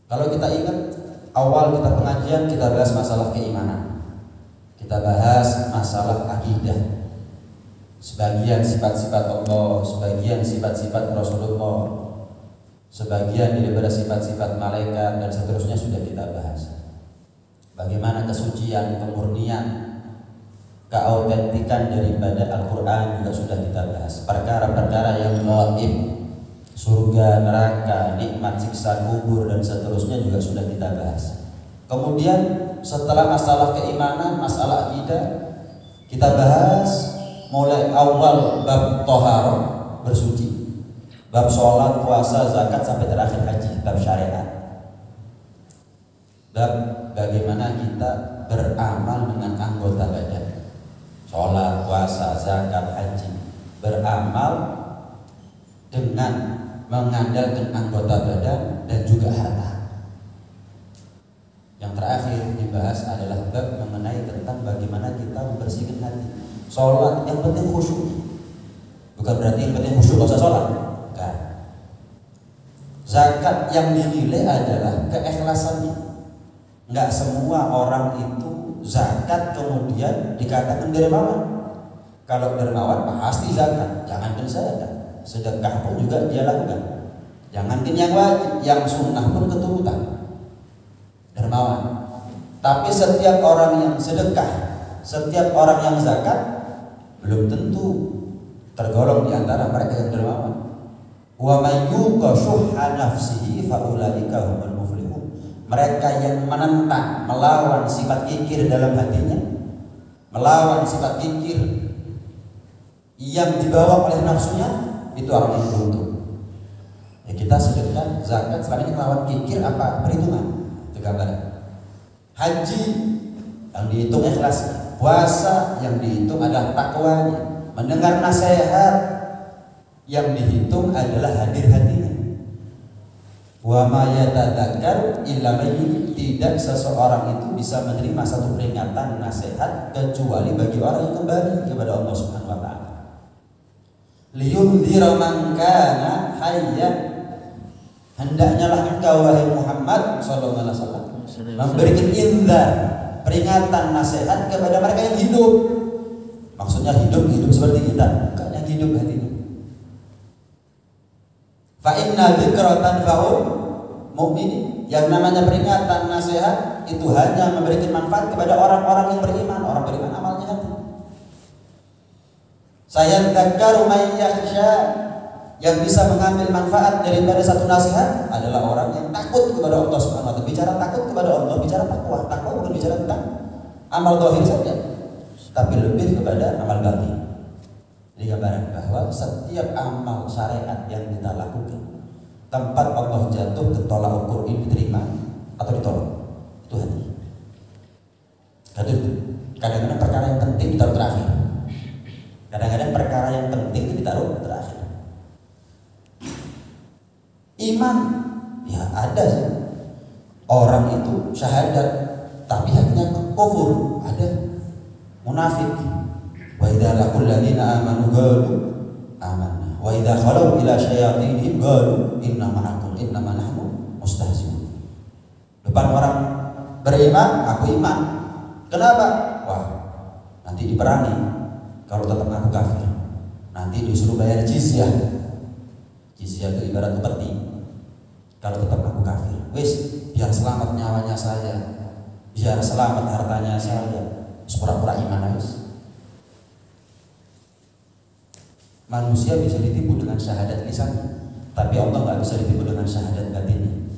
Kalau kita ingat awal kita pengajian, kita bahas masalah keimanan, kita bahas masalah akidah, sebagian sifat-sifat Allah, sebagian sifat-sifat Rasulullah, sebagian daripada sifat-sifat malaikat, dan seterusnya sudah kita bahas. Bagaimana kesucian, kemurnian, keautentikan daripada Al-Quran juga sudah kita bahas. Perkara-perkara yang gaib, surga, neraka, nikmat, siksa kubur, dan seterusnya juga sudah kita bahas. Kemudian setelah masalah keimanan, masalah akidah, kita bahas mulai awal bab toharoh, bersuci, bab sholat, puasa, zakat, sampai terakhir haji, bab syariat, bab bagaimana kita beramal dengan anggota badan, sholat, puasa, zakat, haji, beramal dengan mengandalkan anggota badan dan juga harta. Yang terakhir dibahas adalah bab mengenai tentang bagaimana kita membersihkan hati. Sholat yang penting khusyuk, bukan berarti yang penting khusyuk gak usah sholat, bukan. Zakat yang dinilai adalah keikhlasannya. Nggak semua orang itu zakat kemudian dikatakan dermawan. Kalau dermawan pasti zakat, jangankan zakat, sedekah pun juga dia lakukan. Jangankan yang wajib, yang sunnah pun keturutan, dermawan. Tapi setiap orang yang sedekah, setiap orang yang zakat, belum tentu tergolong di antara mereka yang dermawan. Wa may yuqa syuhha nafsihi fa ulaika humul muflihun. Mereka yang menentang, melawan sifat kikir dalam hatinya, melawan sifat kikir yang dibawa oleh nafsunya, itu orang yang beruntung. Ya, kita sedekah, zakat, selama ini melawan kikir apa? Perhitungan. Itu gambaran. Haji yang dihitung ikhlasnya, puasa yang dihitung adalah takwanya, mendengar nasihat yang dihitung adalah hadir hatinya. Wa ma yatadzakkaru illa man yunib. Tidak seseorang itu bisa menerima satu peringatan nasihat kecuali bagi orang yang kembali kepada Allah Subhanahu wa taala. Liyundzira man kana hayyan. Hendaknya lah engkau wahai Muhammad sallallahu alaihi wasallam memberikan inzar, peringatan, nasihat kepada mereka yang hidup. Maksudnya hidup seperti kita, bukan yang hidup hatinya. Fa inna dzikra tanfa'ul mu'minin. Yang namanya peringatan, nasihat itu hanya memberikan manfaat kepada orang-orang yang beriman. Orang beriman amalnya hati. Sayadzakkaru may yakhsha. Yang bisa mengambil manfaat daripada satu nasihat adalah orang yang takut kepada Allah Subhanahu wa taala. Bicara takut kepada Allah, bicara takwa. Takwa bukan bicara tentang amal zahir saja, tapi lebih kepada amal batin. Jadi gambaran bahwa setiap amal syariat yang kita lakukan, tempat Allah jatuh ke tolak ukur ini diterima atau ditolak, itu hati. Kadang-kadang perkara yang penting ditaruh terakhir. Kadang-kadang perkara yang penting itu ditaruh terakhir. Iman, ya ada sih. Orang itu syahadat, tapi hatinya kufur, ada. Munafik. Wa idza laqul ladzina amanu qalu amanna wa idza khalu ila syayatinihim qalu inna ma'akum innama nahnu mustahzi'un. Depan orang beriman, aku iman. Kenapa? Wah, nanti diperangi kalau tetap ngaku kafir. Nanti disuruh bayar jizyah. Jizyah itu ibarat upeti. Kalau tetap ngaku kafir, wis biar selamat nyawanya saya, biar selamat hartanya saya, pura-pura iman wis. Manusia bisa ditipu dengan syahadat lisannya, tapi Allah nggak bisa ditipu dengan syahadat batinnya.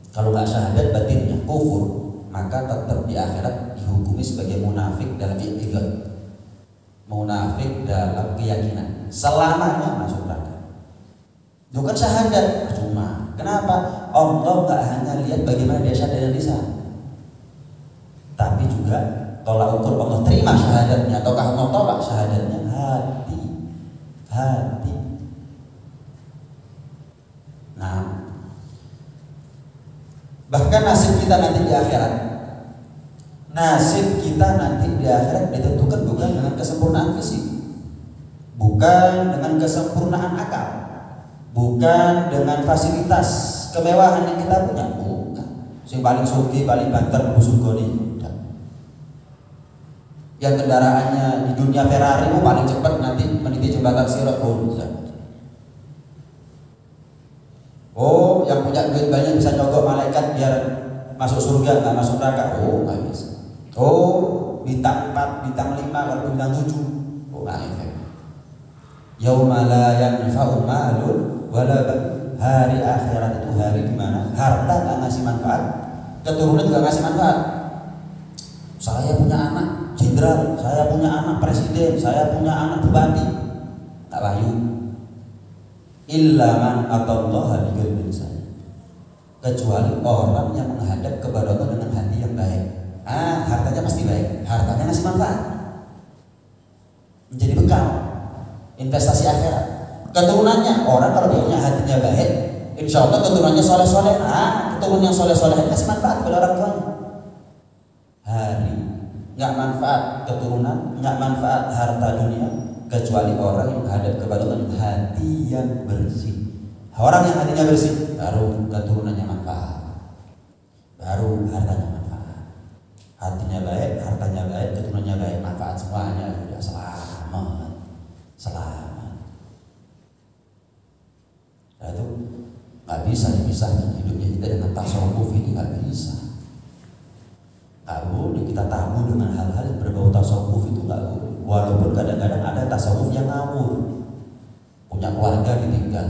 Kalau nggak syahadat batinnya kufur, maka tetap di akhirat dihukumi sebagai munafik dalam i'tiqad, munafik dalam keyakinan, selamanya masuk neraka. Bukan syahadat percuma. Kenapa? Allah nggak hanya lihat bagaimana dia syahadat dengan lisan, tapi juga tolak ukur Allah terima syahadatnya ataukah Allah tolak syahadatnya, hati. Nah, bahkan nasib kita nanti di akhirat, ditentukan bukan dengan kesempurnaan fisik, bukan dengan kesempurnaan akal, bukan dengan fasilitas kemewahan yang kita punya, bukan. Sing paling sugih, paling banter mlebu surga niki. Yang kendaraannya di dunia Ferrari paling cepat nanti meniti jembatan Sirat. Oh, yang punya duit banyak bisa nyogok malaikat biar masuk surga, nggak masuk neraka. Oh, nggak bisa. Oh, bintang 4, bintang 5, kalau bintang 7. Oh, nggak efek. Yauma la yanfa'u malun wala banun. Hari akhirat itu hari di mana harta nggak ngasih manfaat, keturunan juga ngasih manfaat. Saya punya anak jenderal, saya punya anak presiden, saya punya anak bupati, nggak layu. Illa man atallaha biqalbin salim. Kecuali orang yang menghadap kepada Allah dengan hati yang baik. Hartanya pasti baik, hartanya ngasih manfaat, menjadi bekal investasi akhirat. Keturunannya, orang kalau punya hatinya baik, insya Allah keturunannya soleh-soleh. Keturunan yang soleh-soleh kasih manfaat kepada orang tuanya. Hari nggak manfaat keturunan, nggak manfaat harta dunia, kecuali orang yang menghadap kepada Allah dengan hati yang bersih. Orang yang hatinya bersih, baru keturunannya manfaat, baru hartanya manfaat. Hatinya baik, hartanya baik, keturunannya baik, manfaat semuanya sudah selamat. Nah, itu nggak bisa dipisahkan hidupnya kita dengan tasawuf. Itu nggak bisa. Nggak boleh kita tabu dengan hal-hal yang berbau tasawuf, itu nggak boleh. Walaupun kadang-kadang ada tasawuf yang ngawur, punya keluarga ditinggal,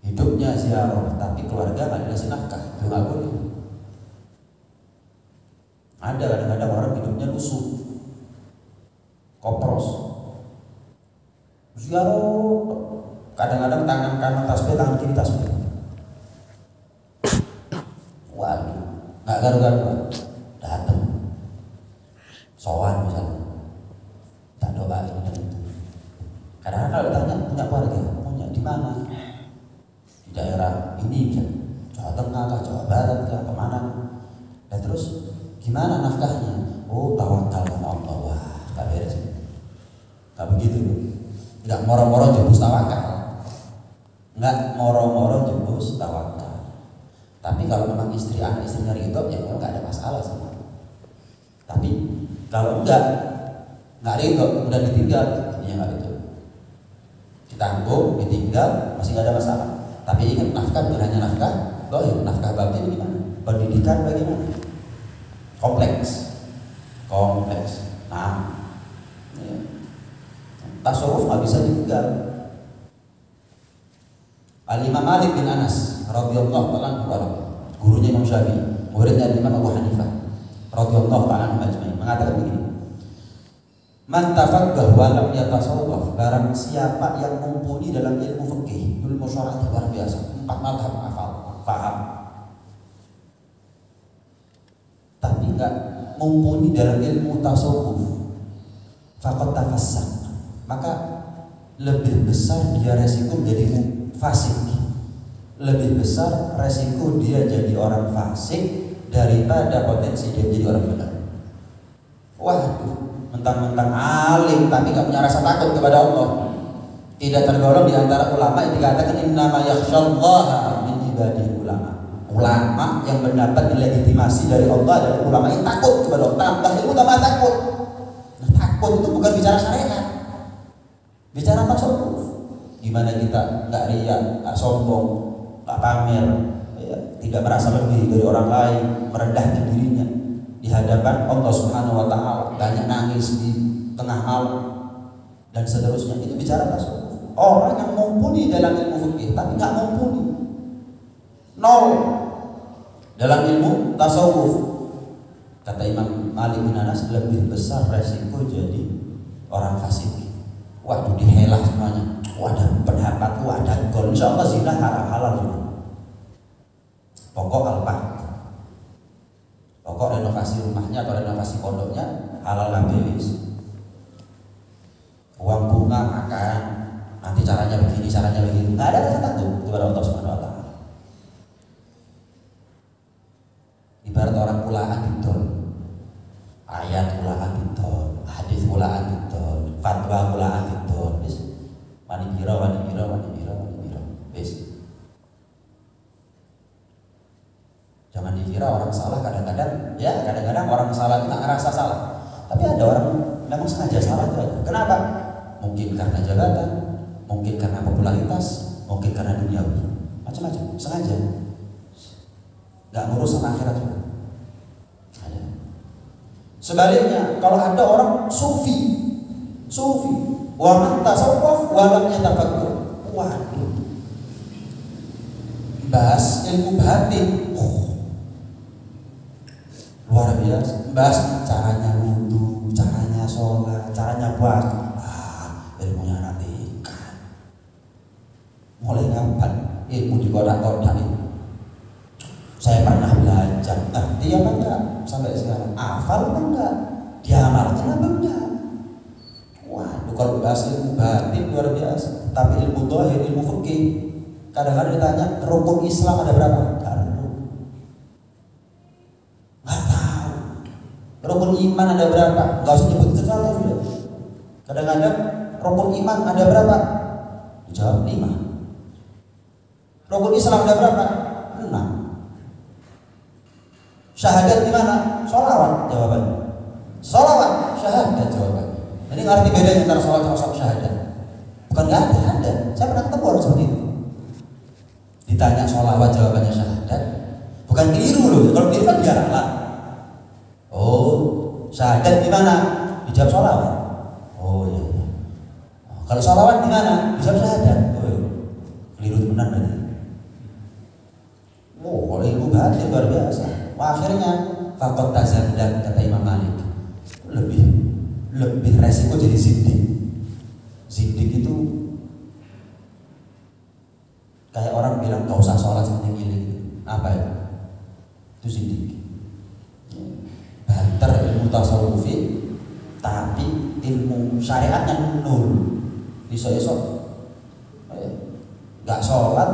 hidupnya ziarah tapi keluarga nggak dikasih nafkah, itu nggak boleh. Ada kadang-kadang orang hidupnya lusuh, kopros, ziarah, kadang-kadang tangan kanan tasbih, tangan kiri tasbih. Waduh, nggak garu-garu datang sowan misalnya, tak doain dan itu. Kadang-kadang kalau ditanya punya keluarga, punya di mana? Di daerah ini misalnya, Jawa Tengah kah, Jawa Barat kah, kemana? Dan terus gimana nafkahnya? Oh, tawakal sama Allah. Wah, nggak beres. Nggak begitu loh. Nggak moro-moro jebus tawakal. Nggak moro-moro jebus tawakal. Tapi kalau memang anak istrinya ridho, ya memang nggak ada masalah sih. Tapi kalau nggak ridho, udah ditinggal, ini nggak betul. Ditanggung, ditinggal, masih nggak ada masalah. Tapi ingat, nafkah bukan hanya nafkah dohir, nafkah batin gimana? Pendidikan bagaimana? Kompleks. Nah, ya. Tasawuf nggak bisa ditinggal. Al-Imam Malik bin Anas radhiyallahu ta'ala anhu, gurunya Imam Syafi'i, muridnya Imam Abu Hanifah radhiyallahu ta'ala anhu ajma'in, mengatakan begini: Man tafaqqah wa lam yatasawwaf, barang siapa yang mumpuni dalam ilmu fikih, ilmu syarah luar biasa, 4 mazhab hafal, paham, tapi enggak mumpuni dalam ilmu tasawuf, faqad tafassak, maka lebih besar dia resiko menjadi fasik, lebih besar resiko dia jadi orang fasik daripada potensi dia jadi orang benar. Waduh, mentang-mentang alim tapi gak punya rasa takut kepada Allah, tidak tergolong di antara ulama yang dikatakan innama yakhsyallaha min ibadihi ulama. Ulama yang mendapat legitimasi dari Allah adalah ulama yang takut kepada Allah. Tambah ilmu tambah takut. Nah, takut itu bukan bicara syariat, bicara tasawuf. Gimana kita nggak riya, nggak sombong, nggak pamer, ya, tidak merasa lebih dari orang lain, merendahkan dirinya di hadapan Allah Subhanahu Wa Taala, banyak nangis di tengah malam dan seterusnya. Itu bicara tasawuf. Orang yang mumpuni dalam ilmu fikih tapi nggak mumpuni, nol dalam ilmu tasawuf. Kata Imam Malik bin Anas, lebih besar resiko jadi orang fasik. Waduh, dihelah semuanya. Ada pendapat, ada gol. Insya Allah zina halal juga. Pokok alpah, pokok renovasi rumahnya atau renovasi pondoknya halal habis. Uang bunga makan, nanti caranya begini, caranya begitu. Nggak ada rasa takut kepada Allah Subhanahu Wa Taala. Ibarat orang kulaan ditol, ayat kulaan ditol, hadis kulaan ditol, fatwa kulaan ditol. Wani biro, bes. Jangan dikira orang salah kadang-kadang, ya kadang-kadang orang salah itu nggak ngerasa salah. Tapi ada orang memang sengaja salah itu aja. Kenapa? Mungkin karena jabatan, mungkin karena popularitas, mungkin karena duniawi, macam-macam, sengaja. Nggak ngurus sama akhirat juga. Ada. Sebaliknya, kalau ada orang sufi, wa man tasawwaf wa lam yatafakkur. Waduh. Bahas ilmu batin. Luar biasa. Bahas caranya wudu, caranya sholat, caranya puasa. Ilmunya anak TK. Mulai kapan ilmu di kotak-kotak ini? Saya pernah belajar. Ngerti apa enggak? Sampai sekarang. Hafal apa enggak? Diamalkan apa enggak? Waduh, kalau bahas ilmu batin luar biasa. Tapi ilmu zahir, ilmu fikih, kadang-kadang ditanya rukun Islam ada berapa? Nggak tahu. Rukun iman ada berapa? Nggak usah nyebut sekali sudah. Kadang-kadang rukun iman ada berapa? Dijawab 5. Rukun Islam ada berapa? 6. Syahadat di mana? Sholawat jawabannya. Sholawat, syahadat jawabannya. Jadi ngerti bedanya antara sholat sama syahadat? Bukan nggak ada. Saya pernah ketemu orang seperti itu. Ditanya sholawat jawabannya syahadat. Bukan keliru loh. Kalau keliru kan biarlah. Oh, syahadat di mana? Dijawab sholawat. Oh iya. Kalau sholawat di mana? Dijawab syahadat. Oh iya. Keliru benar berarti. Oh, kalau ilmu batin luar biasa. Akhirnya fakot tazandak kata Imam Malik. Lebih resiko jadi zindik. Zindik itu kayak orang bilang gak usah sholat seperti ini. Apa itu? Itu zindik. Banter ilmu tasawufi, tapi ilmu syariatnya nol. Iso-iso gak sholat,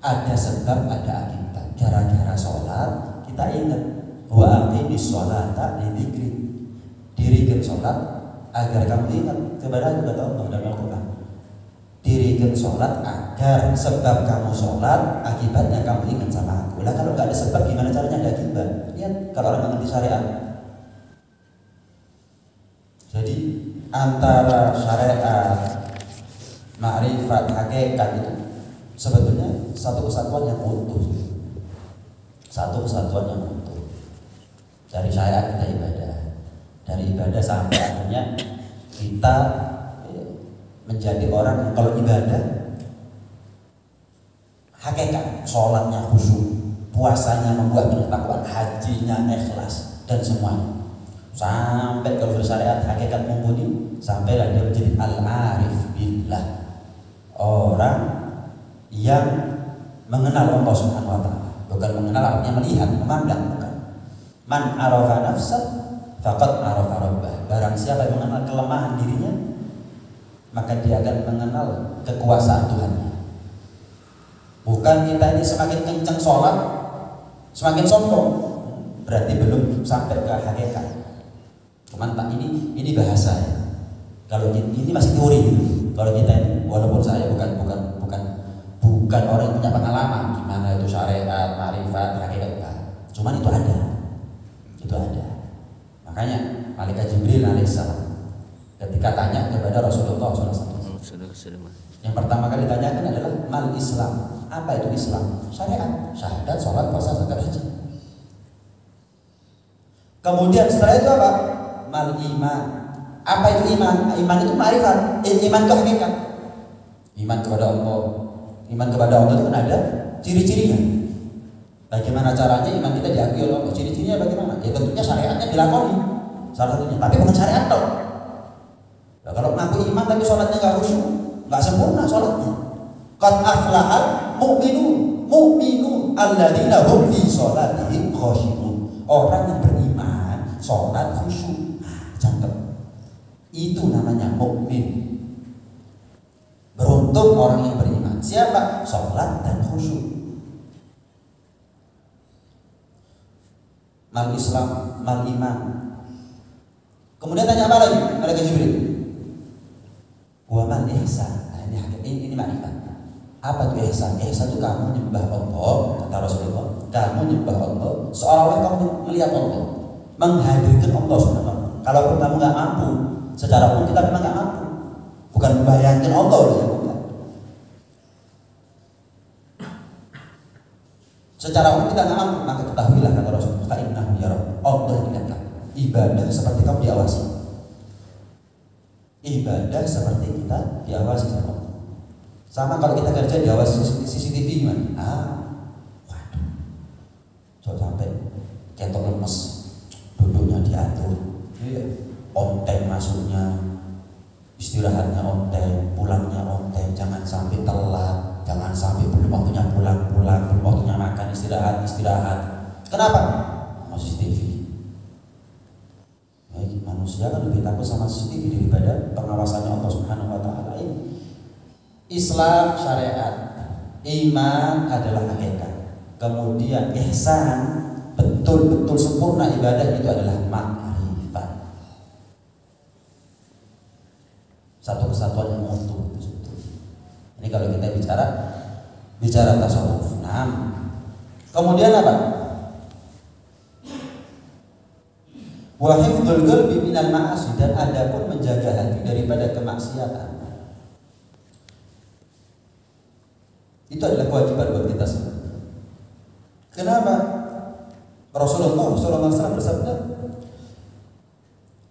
ada sebab, ada akibat. Gara-gara sholat kita ingat wa aqimis sholata lidzikri. Dirikan sholat agar kamu ingat kepada Allah dalam Al-Quran. Dirikan sholat agar sebab kamu sholat, akibatnya kamu ingat sama aku. Lah kalau nggak ada sebab gimana caranya ada akibat? Lihat kalau orang mengerti syariat. Jadi antara syariat, ma'rifat, hakikat itu sebetulnya satu kesatuan yang utuh. Satu kesatuan yang utuh. Dari syariat kita ibadah, dari ibadah sampai akhirnya kita menjadi orang yang kalau ibadah hakikat, sholatnya khusyuk, puasanya membuat ketakwaan, hajinya ikhlas dan semuanya. Sampai kalau bersyariat hakikat mumpuni, sampailah dia menjadi al-arif billah, orang yang mengenal Allah Subhanahu wa taala. Bukan mengenal artinya melihat, memandang, bukan. Man arafa nafsah faqad arafa rabbah. Barang siapa yang mengenal kelemahan dirinya, maka dia akan mengenal kekuasaan Tuhannya. Bukan kita ini semakin kencang sholat, semakin sombong, berarti belum sampai ke hakikat. Cuman tak ini bahasa ya. Kalau ini masih teori gitu. Kalau kita ini, walaupun saya bukan orang yang punya pengalaman gimana itu syariat, ma'rifat, hakikat, cuman itu ada. Makanya malaikat Jibril alaihissalam ketika tanya kepada Rasulullah SAW, yang pertama kali tanyakan adalah mal Islam. Apa itu Islam? Syariat, syahadat, sholat, puasa, zakat, haji. Kemudian setelah itu apa? Mal iman. Apa itu iman? Iman itu ma'rifat. Iman itu hakikat. Iman kepada Allah. Iman kepada Allah itu kan ada ciri-cirinya. Bagaimana caranya iman kita diakui oleh Allah? Ciri-cirinya bagaimana? Ya tentunya syariatnya dilakoni, salah satunya. Tapi bukan syariat toh. Nah, kalau mengaku iman tapi sholatnya nggak khusyuk, nggak sempurna sholatnya. Qad aflahal mu'minun alladzina hum fi sholatihim khashi'un. Orang yang beriman, sholat khusyuk. Cakep. Itu namanya mukmin. Beruntung orang yang beriman. Siapa? Sholat dan khusyuk. Mal Islam, mal iman. Kemudian tanya apa lagi? Malaikat Jibril. Wa mal ihsan. Nah, ini makrifat. Apa itu ihsan? Ihsan itu kamu menyembah Allah, kata Rasulullah, kamu menyembah Allah seolah-olah kamu melihat Allah, menghadirkan Allah subhanahu. Kalaupun kamu nggak mampu, secara umum kita memang nggak mampu, bukan membayangkan Allah loh ya, bukan. Secara umum kita nggak mampu, maka ketahuilah kata Rasulullah, fa'innahu yarah, Allah yang melihat kamu. Ibadah seperti kamu diawasi. Ibadah seperti kita diawasi sama Allah. Sama kalau kita kerja diawasi CCTV gimana? Waduh, so sampai ketok lemes, duduknya diatur, on time masuknya, istirahatnya on time, pulangnya on time, jangan sampai telat, jangan sampai belum waktunya pulang, belum waktunya makan, istirahat. Kenapa? Masih CCTV. Manusia kan lebih takut sama CCTV daripada pengawasannya Allah Subhanahu wa taala. Islam syariat, iman adalah hakikat. Kemudian ihsan, betul-betul sempurna ibadah itu adalah ma'rifat. Satu kesatuan yang utuh itu. Ini kalau kita bicara tasawuf. Kemudian apa? Wa hifdzul qalbi minal ma'asi, dan adapun menjaga hati daripada kemaksiatan. Itu adalah kewajiban buat kita semua. Kenapa? Rasulullah SAW bersabda,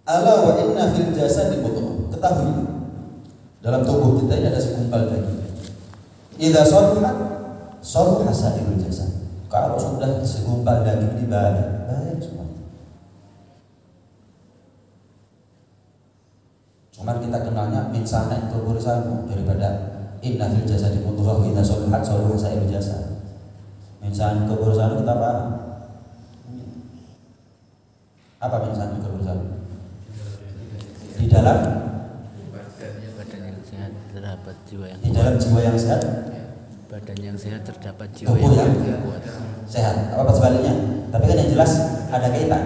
"Ala wa inna fil jasadi mudghah." Ketahui, dalam tubuh kita ini ada segumpal daging. Idza salaha sa'irul jasad. Kalau sudah segumpal daging ini baik semua. Cuman kita kenalnya min sana itu urusan daripada inna fil jasadi mudghah idza salahat salaha sa'irul jasad. Minsan keberusahaan kita paham. Apa minsan keberusahaan? Di dalam badan yang sehat terdapat jiwa yang di dalam jiwa yang sehat, badan yang sehat terdapat jiwa tubuh yang kuat. Sehat. Apa sebaliknya? Tapi kan yang jelas ada kaitan.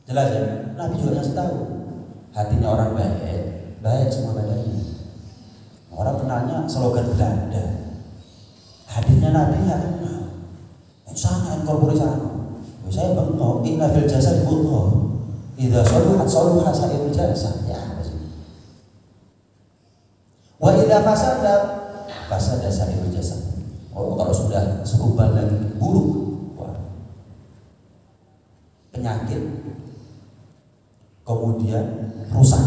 Jelas ya. Nabi juga yang tahu. Hatinya orang baik semua badannya. Orang kenalnya slogan Belanda. Hadirnya Nabi ya kenal. Sana incorpore sana. Saya bengok, inna fil jasad mudghah. Idza salahat sa'irul jasad. Ya apa sih? Wa idza fasada sa'irul jasad. Oh, kalau sudah segumpal daging buruk, wah. Penyakit, kemudian rusak,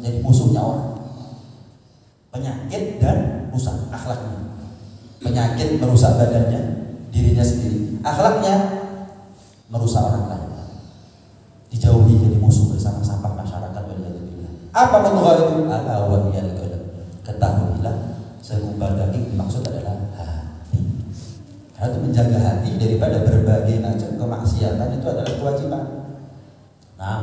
jadi musuhnya orang. Penyakit dan rusak akhlaknya. Penyakit merusak badannya, dirinya sendiri. Akhlaknya merusak orang lain. Dijauhi jadi musuh bersama sampah masyarakat. Apa mudghah itu? Ala wa hiyal qalb. Ketahuilah, segumpal daging dimaksud adalah hati. Karena itu menjaga hati daripada berbagai macam kemaksiatan itu adalah kewajiban. Nah,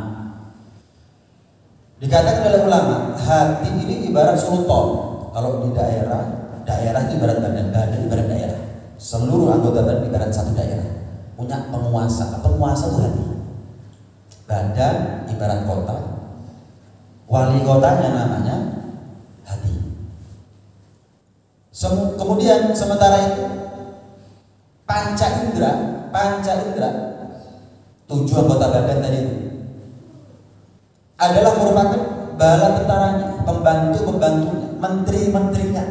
dikatakan oleh ulama, hati ini ibarat sultan. Kalau di daerah itu ibarat badan ibarat daerah. Seluruh anggota badan ibarat satu daerah. Punya penguasa. Penguasa itu hati. Badan ibarat kota. Wali kotanya namanya hati. Kemudian sementara itu panca indera 7 anggota badan tadi itu adalah merupakan bala tentaranya, pembantunya, menteri-menterinya.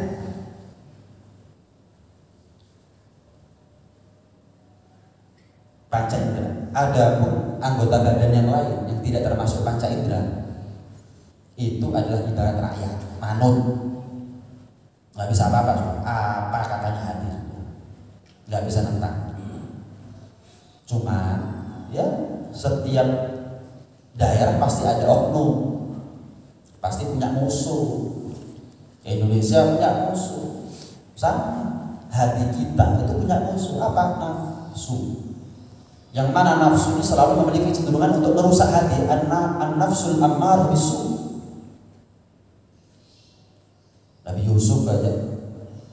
Panca indera. Adapun anggota badan yang lain yang tidak termasuk panca indera itu adalah ibarat rakyat, manut. Nggak bisa apa-apa, apa katanya hati, nggak bisa nentang. Cuma ya setiap daerah pasti ada oknum, pasti punya musuh. Indonesia punya musuh, sama hati kita itu punya musuh. Apa? Nafsu. Yang mana nafsu ini selalu memiliki kecenderungan untuk merusak hati. An-nafsul ammar bisu. Nabi Yusuf aja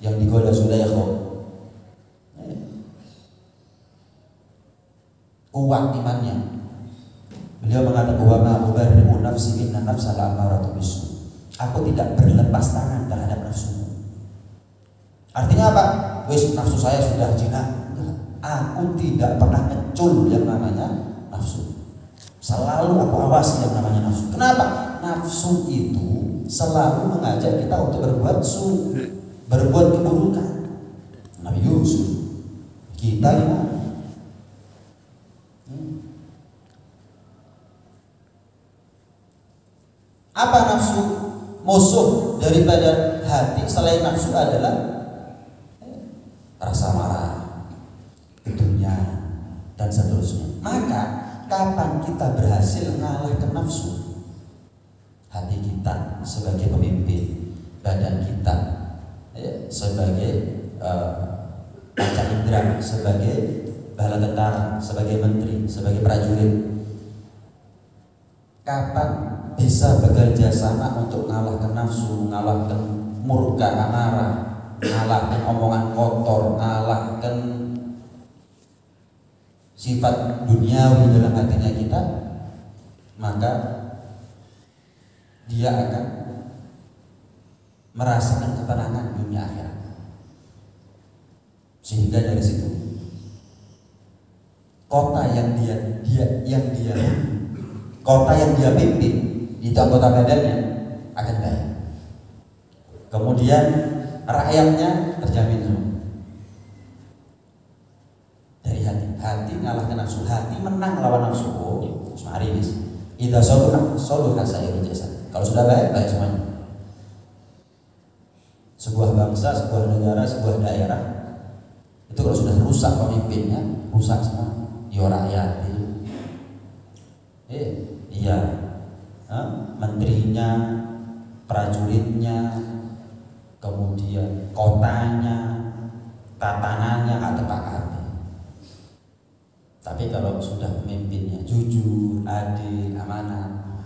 yang digoda Zulaikha, kuat imannya. Beliau mengatakan bahwa ma ubarri'u nafsi inna nafsa la'ammaratu bisu. Aku tidak berlepas tangan terhadap nafsumu. Artinya apa? Wis nafsu saya sudah jinak. Aku tidak pernah ngecul yang namanya nafsu. Selalu aku awasi yang namanya nafsu. Kenapa? Nafsu itu selalu mengajak kita untuk berbuat berbuat keburukan. Nabi Yusuf, kita gimana? Apa nafsu? Musuh daripada hati selain nafsu adalah rasa marah, dunia, dan seterusnya. Maka kapan kita berhasil mengalahkan nafsu? Hati kita sebagai pemimpin, badan kita sebagai panca indera, sebagai bala tentara, sebagai menteri, sebagai prajurit. Kapan bisa bekerja sama untuk mengalahkan nafsu, mengalahkan murka, amarah, mengalahkan omongan kotor, mengalahkan sifat duniawi dalam hatinya kita, maka dia akan merasakan ketenangan dunia akhirat. Sehingga dari situ kota yang dia pimpin itu anggota badannya akan baik. Kemudian rakyatnya terjamin semua. Dari hati ngalahkan nafsu, hati menang lawan nafsu. Oh, semari bis. Idza soluha sairul jasad. Kalau sudah baik semuanya. Sebuah bangsa, sebuah negara, sebuah daerah itu kalau sudah rusak pemimpinnya, rusak semua. Ya rakyat itu. Iya. Menterinya, prajuritnya, kemudian kotanya, tatanannya ada pakatnya. Tapi kalau sudah pemimpinnya jujur, adil, amanah,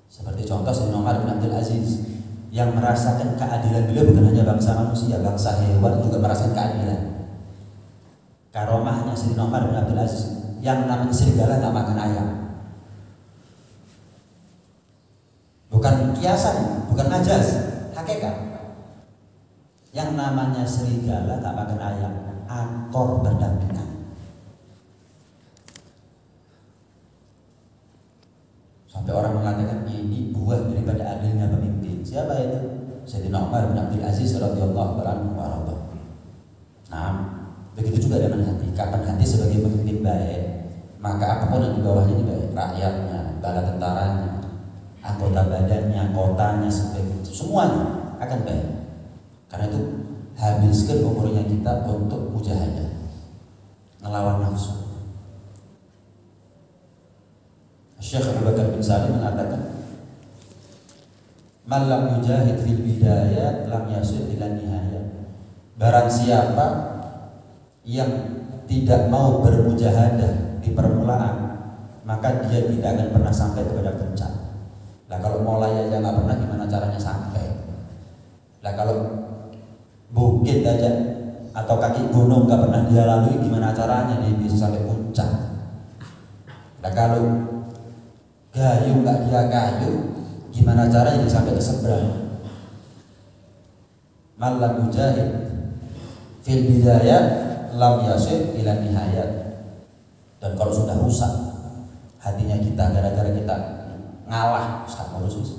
seperti contoh Sayyidina Umar bin Abdul Aziz yang merasakan keadilan. Beliau bukan hanya bangsa manusia, bangsa hewan juga merasakan keadilan. Karomahnya Sayyidina Umar bin Abdul Aziz, yang namanya serigala nggak makan ayam. Bukan kiasan, bukan majas, hakikat. Yang namanya serigala tak makan ayam, akor berdampingan. Sampai orang mengatakan ini buah daripada adilnya pemimpin. Siapa itu? Sayyidina Umar bin Abdul Aziz radhiyallahu anhu. Nah, begitu juga dengan hati. Kapan hati sebagai pemimpin baik, maka apapun yang di bawahnya ini baik. Rakyatnya, bala tentaranya, anggota badannya, kotanya, semuanya akan baik. Karena itu habiskan umurnya kita untuk mujahadah, ngelawan nafsu. Syekh Abu Bakar bin Salim mengatakan, "Man lam yujahid fil bidayah lam yasil ila nihayah." Barang siapa yang tidak mau bermujahadah di permulaan, maka dia tidak akan pernah sampai kepada puncak. Lah kalau mulai aja nggak pernah, gimana caranya sampai? Lah kalau bukit aja atau kaki gunung nggak pernah dia lalui, gimana caranya dia bisa sampai puncak? Lah kalau gayu nggak dia kayu, gimana caranya dia sampai ke seberang? Malam mujahid fil bidayah lam yasil ila nihayat. Dan kalau sudah rusak hatinya kita gara-gara kita ngalah, sekarang ngurus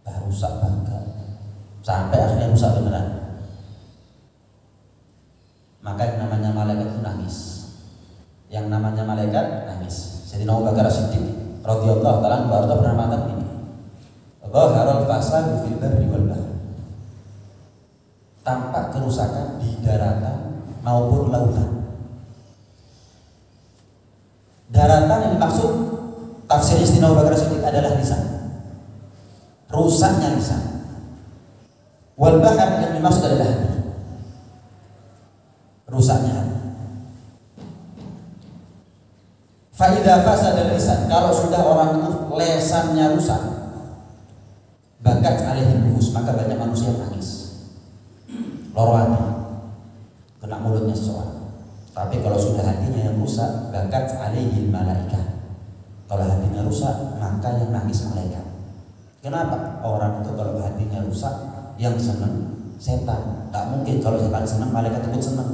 rusak banget sampai akhirnya rusak beneran, maka yang namanya malaikat itu nangis. Yang namanya malaikat nangis. Sayyidina Abu Bakar As-Siddiq radhiyallahu ta'ala anhu pernah mengatakan ini, "Dhaharal fasadu fil barri wal bahr." Tampak kerusakan di daratan maupun lautan. Daratan yang dimaksud tafsir Sayyidina Abu Bakar As-Siddiq adalah lisan. Rusaknya lisan. Wal bahr yang dimaksud adalah hati. Rusaknya hati. Fa idza fasada lisan, kalau sudah orang itu lesannya rusak, bakat alaihi nufus, maka banyak manusia yang nangis. Loro hati, kena mulutnya seseorang. Tapi kalau sudah hatinya yang rusak, bakat alaihi malaikat. Kalau hatinya rusak, maka yang nangis malaikat. Kenapa? Orang itu kalau hatinya rusak, yang senang setan. Tak mungkin kalau setan senang malaikat ikut senang.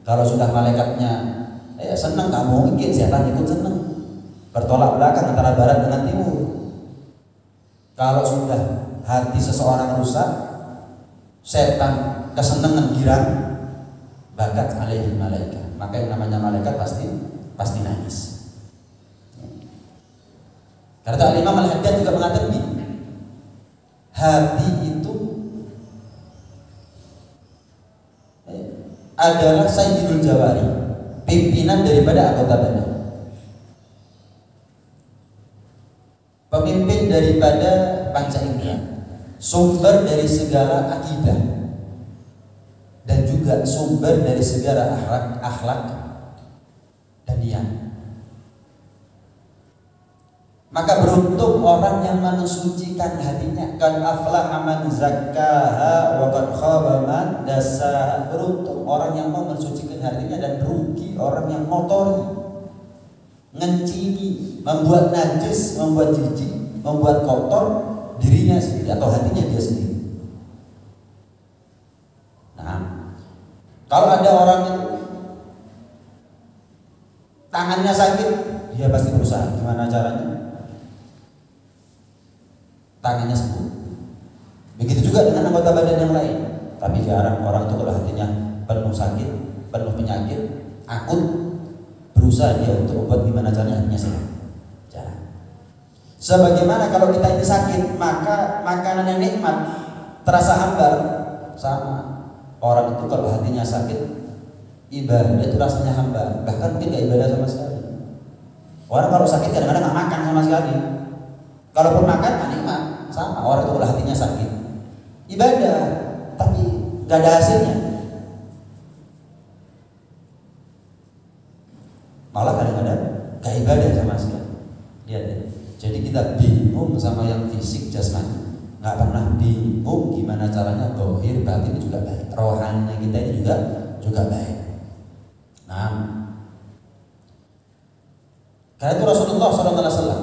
Kalau sudah malaikatnya senang, tak mungkin setan ikut senang. Bertolak belakang antara barat dengan timur. Kalau sudah hati seseorang rusak, setan kesenangan girang, bakat alaihi malaikat. Maka yang namanya malaikat pasti nangis. Karena Imam Al-Haddad juga mengatakan begini, hati itu adalah sayyidul jawari, pimpinan daripada anggota badan, pemimpin daripada panca indera, sumber dari segala akidah, dan juga sumber dari segala akhlak dan niat. Maka beruntung orang yang mensucikan hatinya. Kan aflaha man zakkaha wa qad khaba man dassaha. Beruntung orang yang mau mensucikan hatinya, dan rugi orang yang kotori, ngencini, membuat najis, membuat jijik, membuat kotor dirinya sendiri atau hatinya dia sendiri. Nah, kalau ada orang itu tangannya sakit, dia pasti berusaha gimana caranya tangannya sembuh. Begitu juga dengan anggota badan yang lain. Tapi jarang orang itu kalau hatinya penuh sakit, penuh penyakit, akut, berusaha dia untuk membuat gimana caranya hatinya sehat. Jarang. Sebagaimana kalau kita ini sakit, maka makanan yang nikmat terasa hambar. Sama orang itu kalau hatinya sakit, ibadah itu rasanya hambar. Bahkan mungkin gak ibadah sama sekali. Orang kalau sakit kadang-kadang gak makan sama sekali. Kalaupun makan, nikmat. Sama orang itu kalau hatinya sakit, ibadah tapi gak ada hasilnya, malah kadang-kadang gak ibadah sama sekali. Lihat ya. Jadi kita bingung sama yang fisik jasmani, gak pernah bingung gimana caranya zahir batin juga baik, rohani kita ini juga baik. Nah, karena itu Rasulullah SAW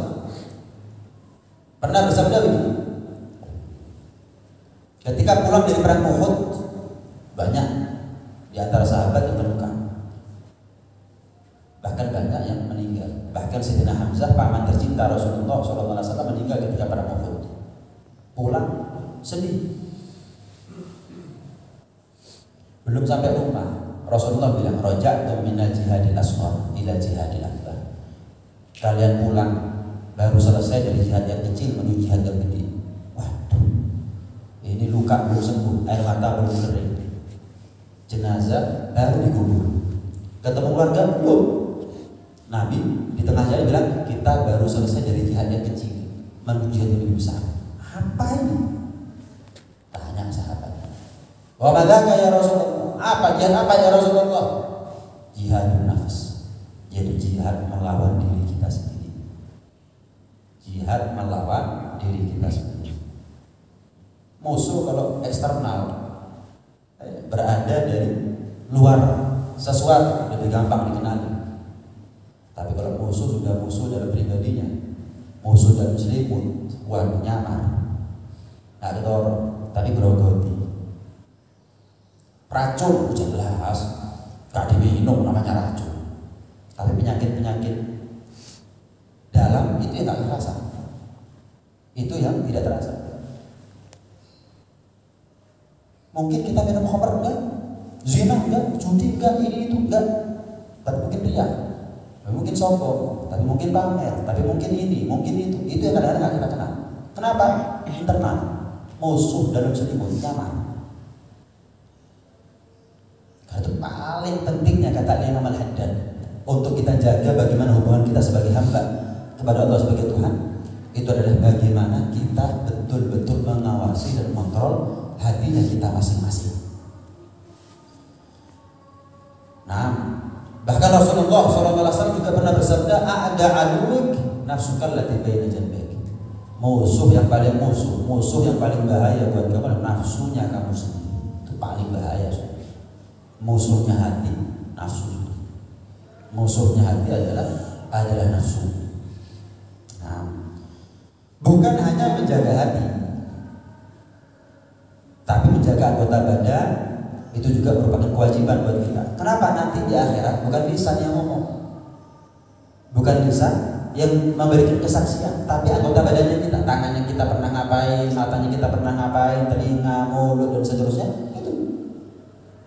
pernah bersabda begini, ketika pulang dari perang Uhud, banyak di antara sahabat yang terluka, bahkan banyak yang meninggal. Bahkan Sayyidina Hamzah, paman tercinta Rasulullah SAW, meninggal ketika perang Uhud. Pulang sedih, belum sampai rumah Rasulullah bilang, roja'tu minal jihadil asghar ila jihadil akbar. Kalian pulang baru selesai dari jihad yang kecil menuju jihad yang gede. Waduh, ini luka belum sembuh, air mata belum kering, jenazah baru dikubur, ketemu keluarga belum. Nabi di tengah jalan bilang, kita baru selesai dari jihad yang kecil menuju jihad yang lebih besar. Apa ini? Tanya sahabat. Wa madzaka ya Rasulullah? Apa jihad apa ya Rasulullah? Jihadun nafs, yaitu jihad melawan diri kita sendiri. Jihad melawan diri kita sendiri. Musuh kalau eksternal berada dari luar sesuatu lebih gampang dikenali. Tapi kalau musuh sudah musuh dalam pribadinya, musuh dalam selimut, waduh nyamar. Nah kita tadi berogoti. Racun jelas, gak diminum namanya racun. Tapi penyakit-penyakit dalam itu yang gak terasa, itu yang tidak terasa. Mungkin kita minum khamr enggak, zina enggak, judi enggak, ini itu enggak, tapi mungkin riya, mungkin sombong, tapi mungkin pamer, tapi mungkin ini, mungkin itu yang kadang-kadang gak kita kenal. Kenapa? Internal, musuh dalam selimut, nyaman. Karena itu paling pentingnya kata Imam Al-Haddad, untuk kita jaga bagaimana hubungan kita sebagai hamba kepada Allah sebagai Tuhan, itu adalah bagaimana kita betul-betul mengawasi dan mengontrol hatinya kita masing-masing. Nah, bahkan Rasulullah SAW juga pernah bersabda, "A'da aluik nafsukal lati baina janbaik." Musuh yang paling yang paling bahaya buat kamu nafsunya kamu sendiri. Itu paling bahaya. Musuhnya hati, nafsu. Musuhnya hati adalah nafsu. Nah, bukan hanya menjaga hati, menjaga anggota badan itu juga merupakan kewajiban buat kita. Kenapa? Nanti di akhirat bukan lisan yang ngomong, bukan lisan yang memberikan kesaksian, tapi anggota badannya kita, tangannya kita pernah ngapain, matanya kita pernah ngapain, telinga, mulut dan seterusnya, itu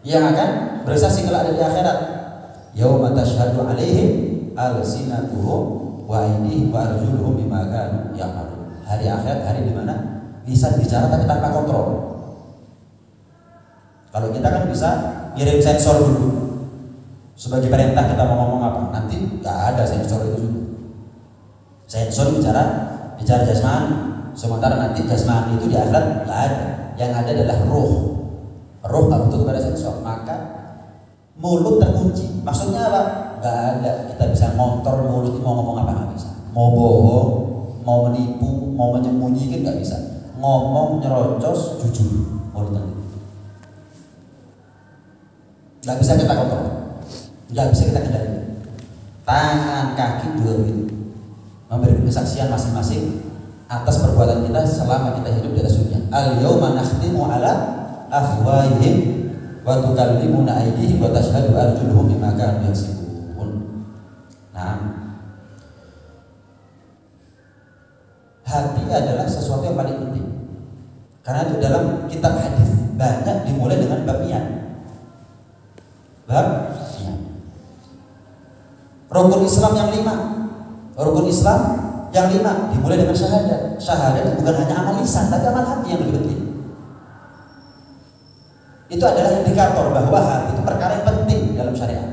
yang akan bersaksi kalau ada di akhirat. Yauma tashhadu alaihim alsinatuhum wa aydihim wa arjuluhum bima kanu ya'malun. Hari akhirat, hari di mana lisan bicara tapi tanpa kontrol. Kalau kita kan bisa ngirim sensor dulu sebagai perintah kita mau ngomong apa, nanti nggak ada sensor itu dulu. Sensor bicara jasmani, sementara nanti jasmani itu di akhirat nggak ada. Yang ada adalah roh nggak butuh kepada sensor, maka mulut terkunci. Maksudnya apa? Nggak ada kita bisa ngontrol mulut mau ngomong apa, nggak bisa. Mau bohong, mau menipu, mau menyembunyikan nggak bisa. Ngomong nyerocos jujur mulut nanti. Nggak bisa kita kontrol, nggak bisa kita kendalikan. Tangan, kaki juga begitu, memberi kesaksian masing-masing atas perbuatan kita selama kita hidup di atas dunia. Al-yauma nakhtimu ala afwahihim wa tukallimuna aydihim wa tashhadu arjuluhum bima kanu yaksibun. Nah, hati adalah sesuatu yang paling penting. Karena itu dalam kitab hadis banyak dimulai dengan bab niat. Rukun Islam yang 5. Rukun Islam yang 5 dimulai dengan syahadat. Syahadat itu bukan hanya amal lisan, tapi amal hati yang lebih penting. Itu adalah indikator bahwa hati itu perkara yang penting dalam syariat.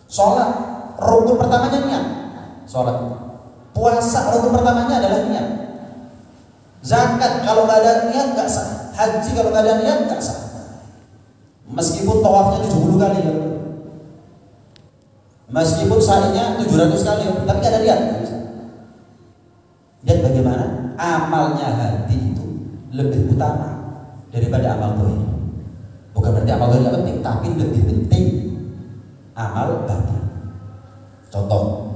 Sholat, rukun pertamanya niat. Sholat. Puasa, rukun pertamanya adalah niat. Zakat kalau nggak ada niat nggak sah. Haji kalau nggak ada niat nggak sah. Meskipun tawafnya 70 kali ya, meskipun sa'inya 700 kali, tapi gak ada niat. Lihat bagaimana amalnya hati itu lebih utama daripada amal dohir. Bukan berarti amal dohir gak penting, tapi lebih penting amal batin. Contoh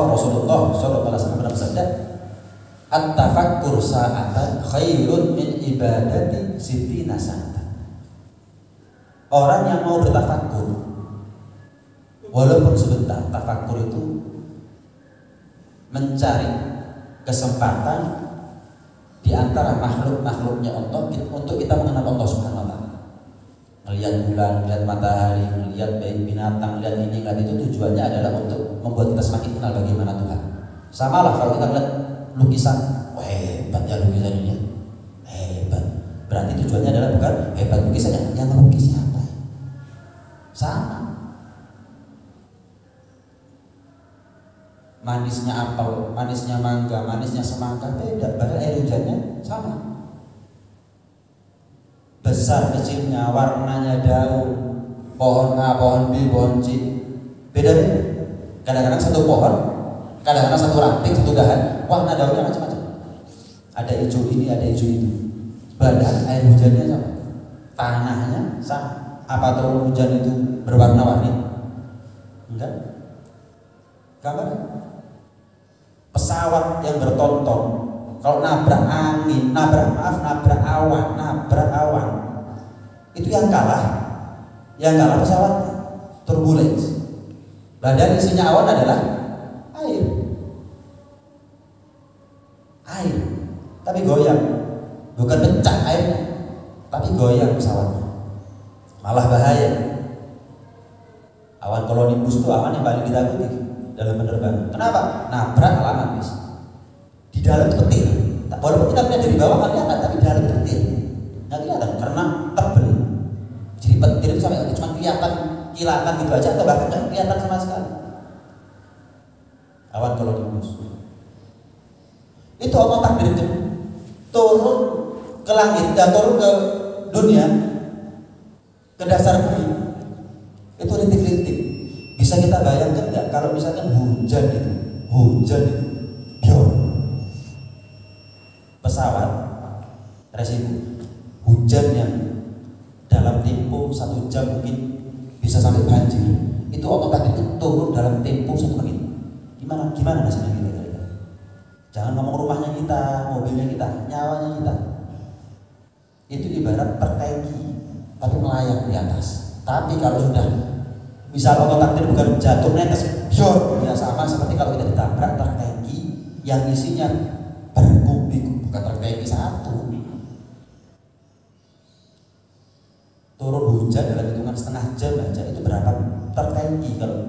Rasulullah SAW pernah bersabda, at-tafakkur sa'atan khairun min ibadati sittina sanatan. Orang yang mau bertafakkur walaupun sebentar, tafakkur itu mencari kesempatan di antara makhluk-makhluknya Allah untuk kita mengenal Allah Subhanahu wa taala. Melihat bulan, melihat matahari, melihat binatang, melihat ini, melihat itu, tujuannya adalah untuk membuat kita semakin kenal bagaimana Tuhan. Sama lah kalau kita melihat lukisan, wah hebat ya lukisan ini, hebat. Berarti tujuannya adalah bukan hebat lukisannya, yang melukis siapa? Sama. Manisnya apel, manisnya mangga, manisnya semangka beda, padahal air hujannya sama. Besar kecilnya, warnanya daun, pohon A, pohon B, pohon C, beda-beda. Kadang-kadang satu pohon, kadang-kadang satu ranting, satu dahan, warna daunnya macam-macam. Ada hijau ini, ada hijau itu. Padahal air hujannya sama, tanahnya sama. Apa turun hujan itu berwarna-warni? Enggak. Gambar pesawat yang bertonton, kalau nabrak angin, nabrak awan, itu yang kalah pesawat turbulence. Badan isinya awan adalah air, tapi goyang, bukan pecah airnya, tapi goyang pesawatnya. Malah bahaya. Awan kolonimbus itu awan yang paling ditakuti dalam penerbangan. Kenapa? Nabrak alamat bis. Di dalam itu petir. Walaupun kita melihat dari bawah nggak kelihatan, tapi di dalam itu petir. Nggak kelihatan karena tebel. Jadi petir itu sampai cuma kelihatan kilatan gitu aja, atau bahkan nggak kelihatan sama sekali. Awan kolonimbus. Itu Allah takdirkan turun ke langit, turun ke dunia, ke dasar bumi, itu rintik-rintik. Bisa kita bayangkan nggak kalau misalkan hujan itu biar pesawat resiko hujan yang dalam tempo 1 jam mungkin bisa sampai banjir, itu otomatis turun dalam tempo 1 menit. Gimana nasibnya kita? Jangan ngomong rumahnya kita, mobilnya kita, nyawanya kita. bukan tertengki, tapi melayang di atas. Tapi kalau sudah misal Allah takdir bukan jatuh netes, bior, ya sama seperti kalau kita ditabrak tertengki yang isinya berkubik, bukan tertengki satu. Turun hujan dalam hitungan setengah jam aja itu berapa tertengki kalau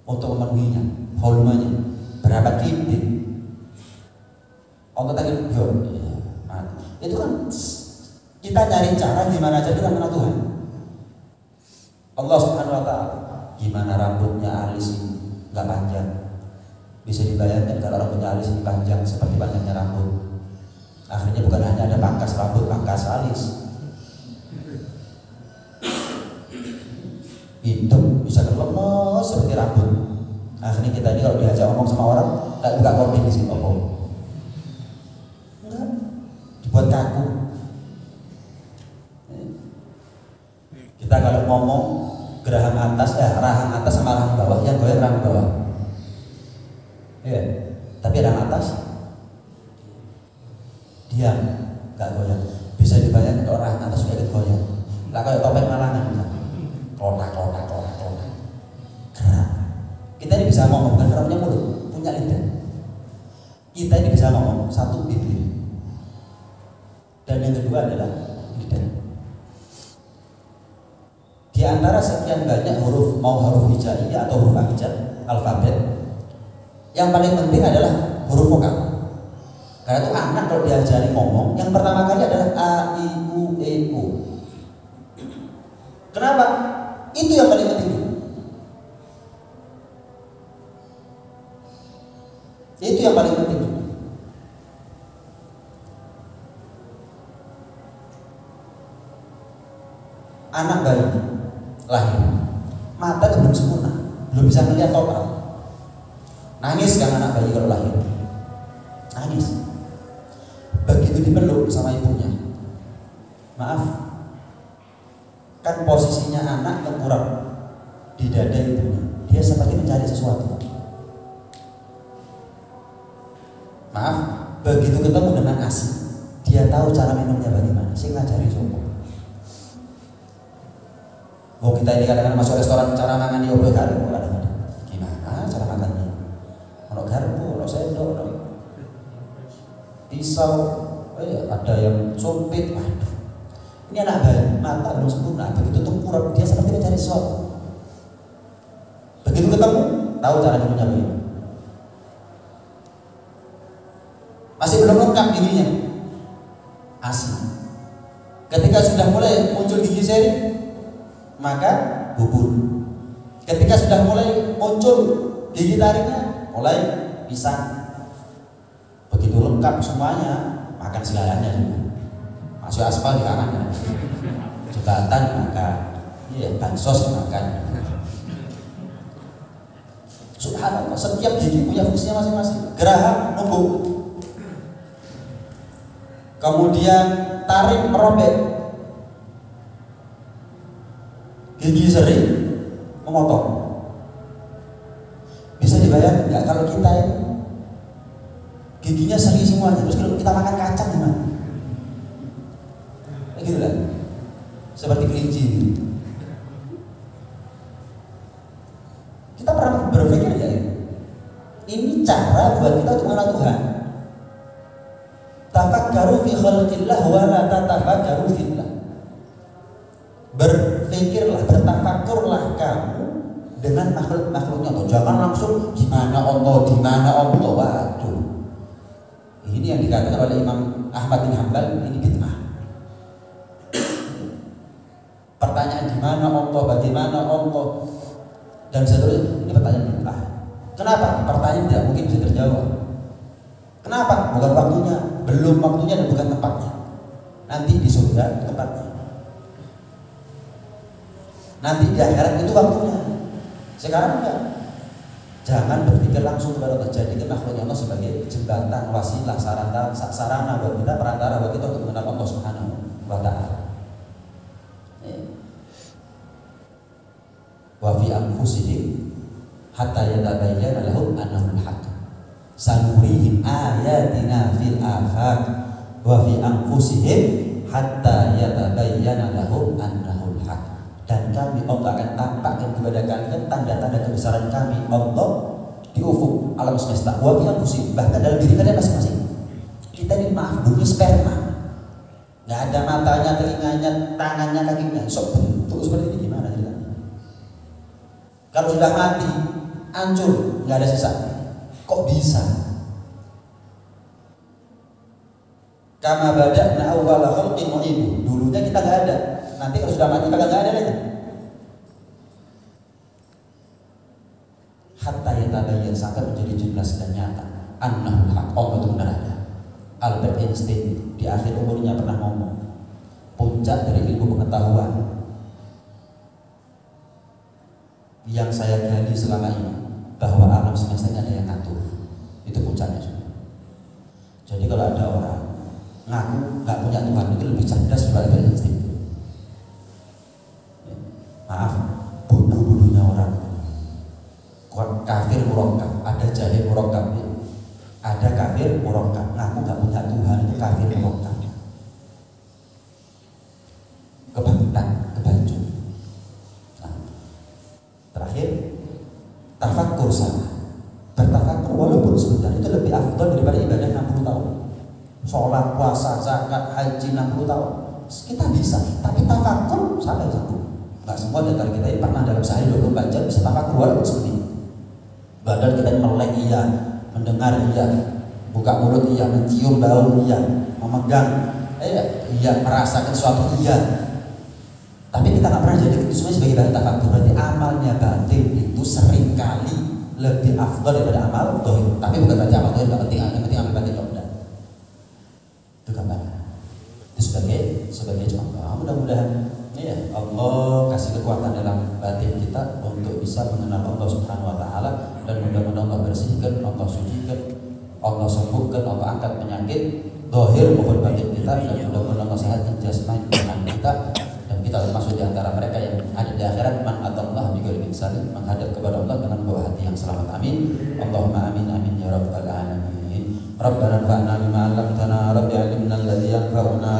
untuk memenuhinya, volumenya berapa kubik. Allah takdir bior, ya, mati. Itu kan kita cari cara gimana aja kita mengenal Tuhan. Allah Subhanahu wa ta'ala, gimana rambutnya alis ini nggak panjang. Bisa dibayangkan kalau rambutnya alis ini panjang seperti panjangnya rambut. Akhirnya bukan hanya ada pangkas rambut, pangkas alis. Hidup bisa terlemes seperti rambut. Akhirnya kita ini kalau diajak ngomong sama orang kayak buka kopi di sini ngomong. Enggak, dibuat kaku. Kita kalau ngomong geraham atas, rahang atas sama rahang bawah, yang goyang rahang bawah. Iya, tapi rahang atas diam, nggak goyang. Bisa dibayangkan kalau rahang atas sudah ikut goyang. Lah kayak topeng malangan, kotak. Gerak. Kita ini bisa ngomong, bukan karena punya mulut, punya lidah. Kita ini bisa ngomong, satu bibir. Dan yang kedua adalah lidah. Di antara sekian banyak huruf, mau huruf hijaiyah atau huruf abjad, alfabet, yang paling penting adalah huruf vokal. Karena itu anak kalau diajari ngomong, yang pertama kali adalah a, i, u, e, u. Kenapa? Itu yang paling penting. Itu yang paling penting. Anak bayi lahir, mata itu belum sempurna, belum bisa melihat total. Nangis kan anak bayi kalau lahir, nangis. Begitu dipeluk sama ibunya, maaf, kan posisinya anak tengkurap di dada ibunya, dia seperti mencari sesuatu. Maaf, begitu ketemu dengan ASI, dia tahu cara minumnya bagaimana. Sing ngajari sopo. Oh, kita ini kadang-kadang masuk restoran cara makan di opo garpu kadang-kadang. Gimana cara makannya? Ono garpu, ono sendok, ono pisau, ada yang sumpit. Waduh. Ini anak bayi, mata belum sempurna. Begitu tengkurap, dia seperti mencari sesuatu. Begitu ketemu, tahu cara minumnya bagaimana. Masih belum lengkap giginya, ASI. Ketika sudah mulai muncul gigi seri, maka bubur. Ketika sudah mulai muncul gigi taringnya, mulai pisang. Begitu lengkap semuanya, makan segalanya juga. Masuk aspal di kanan, jembatan makan, bansos makan. Subhanallah, setiap gigi punya fungsinya masing-masing. Geraham numbuk. Kemudian tarik merobek, gigi seri memotong. Bisa dibayangkan nggak kalau kita ini giginya seri semuanya, terus kalau kita makan kacang gimana? Kayak gitu lah, seperti kelinci gitu. Kita pernah berpikir ya ini cara buat kita untuk mengenal Tuhan. Tafakkaru fi khalqillah wa la tatafakkaru fillah. Berpikirlah, bertafakurlah kamu dengan makhluk-makhluknya Allah. Jangan langsung gimana Allah, di mana Allah. Waduh. Ini yang dikatakan oleh Imam Ahmad bin Hanbal, ini bid'ah. Pertanyaan di mana Allah, bagaimana Allah, dan seterusnya, ini pertanyaan bid'ah. Kenapa? Pertanyaan tidak mungkin bisa terjawab. Kenapa? Bukan waktunya, belum waktunya dan bukan tempatnya. Nanti di surga tempatnya. Nanti di akhirat itu waktunya. Sekarang enggak. Jangan berpikir langsung kepada Allah. Jadikan makhluknya Allah sebagai jembatan, wasilah, sarana buat kita, perantara buat kita untuk mengenal Allah Subhanahu wa ta'ala. Wa fi anfusihim hatta yatabayyana lahum annahu al-haq. Sanurihim ayatina fil afaq wa fi anfusihim hatta yatabayyana lahum annahul haq. Dan kami Allah akan tampakkan kepada kalian tanda-tanda kebesaran kami Allah di ufuk alam semesta. Wa fi anfusihim, bahkan dalam diri kalian masing-masing. Kita ini maaf dulu sperma, nggak ada matanya, telinganya, tangannya, kakinya, sok bentuk seperti ini gimana ceritanya? Kalau sudah mati, hancur, nggak ada sisa. Kok bisa? Kama bada'na awwala khalqin nu'idu. Dulunya kita nggak ada. Nanti kalau sudah mati kita nggak ada lagi. Hatta yatabayyan, sampai menjadi jelas dan nyata. Annahul haq, Allah itu benar ada. Albert Einstein di akhir umurnya pernah ngomong, puncak dari ilmu pengetahuan yang saya gali selama ini bahwa alam semesta ini ada yang ngatur. Itu puncaknya semua. Jadi kalau ada orang ngaku nggak punya Tuhan itu lebih cerdas daripada Albert Einstein. Maaf, bodoh-bodohnya orang. Kafir murakkab, ada jahil murakkab, ada kafir murakkab. Ngaku nggak punya Tuhan itu kafir murakkab. Kebangkitan, kebancu. Nah, terakhir, tafakkur sama. Bertafakkur walaupun sebentar itu lebih afdal daripada ibadah 60 tahun. Sholat, puasa, zakat, haji 60 tahun. Kita bisa, tapi tafakkur sampai satu. Nggak semua dari kita ini pernah dalam sehari 24 jam bisa tafakkur walaupun semenit. Badan kita melek iya, mendengar iya, buka mulut iya, mencium bau iya, memegang iya, merasakan sesuatu iya. Tapi kita nggak pernah jadi itu semua sebagai bahan tafakkur. Berarti amalnya batin itu seringkali lebih afdal daripada amal dohir. Tapi bukan berarti amal dohir nggak penting, yang penting amal batin tidak. Itu gambaran. Itu sebagai contoh. Mudah-mudahan ya Allah kasih kekuatan dalam batin kita untuk bisa mengenal Allah Subhanahu Wa Taala, dan mudah-mudahan Allah bersihkan, Allah sucikan, Allah sembuhkan, Allah angkat penyakit dohir maupun batin kita, dan mudah-mudahan Allah sehatkan jasmani kita, dan kita termasuk di antara mereka yang ada di akhirat man atallah biqalbin salim, menghadap kepada Allah dengan bawa hati yang selamat. Amin. Allahumma amin amin ya rabbal alamin. Rabbana fa'na bima 'allamtana, rabbi 'allimna alladhi yanfa'una